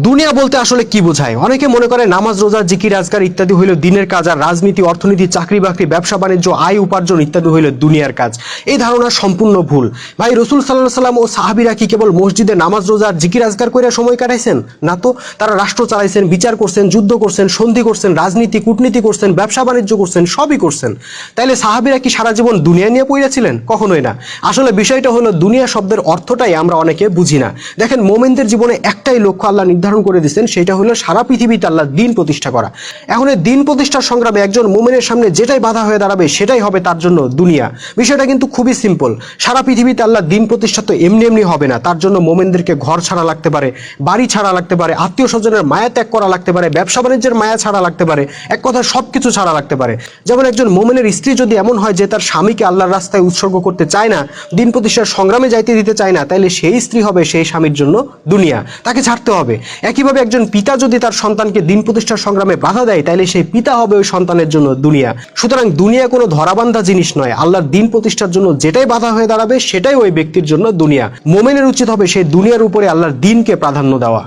দুনিয়া বলতে আসলে কি বোঝায়? অনেকে মনে করে নামাজ, রোজা, জিকির, আজকার ইত্যাদি হইল দিনের কাজ, আর রাজনীতি, অর্থনীতি, চাকরি বাকরি, ব্যবসা বাণিজ্য, আয় উপার্জন ইত্যাদি হইল দুনিয়ার কাজ। এই ধারণা সম্পূর্ণ ভুল। ভাই, রাসূল সাল্লাল্লাহু আলাইহি সাল্লাম ও সাহাবীরা কি কেবল মসজিদে নামাজ, রোজা আর জিকির আজকার করে সময় কাটাইছেন? না তো। তারা রাষ্ট্র চালাইছেন, বিচার করছেন, যুদ্ধ করছেন, সন্ধি করছেন, রাজনীতি, কূটনীতি করছেন, ব্যবসা বাণিজ্য করছেন, সবই করছেন। তাইলে সাহাবীরা কি সারা জীবন দুনিয়া নিয়ে পড়েছিলেন? কখনোই না। আসলে বিষয়টা হলো দুনিয়া শব্দের অর্থটাই আমরা অনেকে বুঝি না। দেখেন, মুমিনদের জীবনে একটাই লক্ষ্য আল্লাহ নির্ধারণ করে দিয়েছেন, সেটা হলো সারা পৃথিবীতে আল্লাহর দ্বীন প্রতিষ্ঠা করা। এখন এই দ্বীন প্রতিষ্ঠার সংগ্রামে একজন মুমিনের সামনে যেটাই বাধা হয়ে দাঁড়াবে সেটাই হবে তার জন্য দুনিয়া। বিষয়টা কিন্তু খুবই সিম্পল। সারা পৃথিবীতে আল্লাহর দ্বীন প্রতিষ্ঠা তো এমনি এমনি হবে না। তার জন্য মুমিনদেরকে ঘর ছাড়া লাগতে পারে, বাড়ি ছাড়া লাগতে পারে, আত্মীয় স্বজনের মায়া ত্যাগ করা লাগতে পারে, ব্যবসা বাণিজ্যের মায়া ছাড়া লাগতে পারে, এক কথায় সবকিছু ছাড়া লাগতে পারে। যেমন একজন মুমিনের স্ত্রী যদি এমন হয় যে তার স্বামীকে আল্লাহর রাস্তায় উৎসর্গ করতে চায় না, দ্বীন প্রতিষ্ঠার সংগ্রামে যাইতে দিতে চায় না, তাইলে সেই স্ত্রী হবে সেই স্বামীর জন্য দুনিয়া, তাকে ছাড়তে হবে। একইভাবে একজন পিতা যদি তার সন্তানকে দ্বীন প্রতিষ্ঠার সংগ্রামে বাধা দেয়, তাইলে সেই পিতা হবে ওই সন্তানের জন্য দুনিয়া। সুতরাং দুনিয়া কোনো ধরাবান্ধা জিনিস নয়। আল্লাহর দ্বীন প্রতিষ্ঠার জন্য যেটাই বাধা হয়ে দাঁড়াবে সেটাই ওই ব্যক্তির জন্য দুনিয়া। মুমিনের উচিত হবে সেই দুনিয়ার উপরে আল্লাহর দ্বীনকে প্রাধান্য দেওয়া।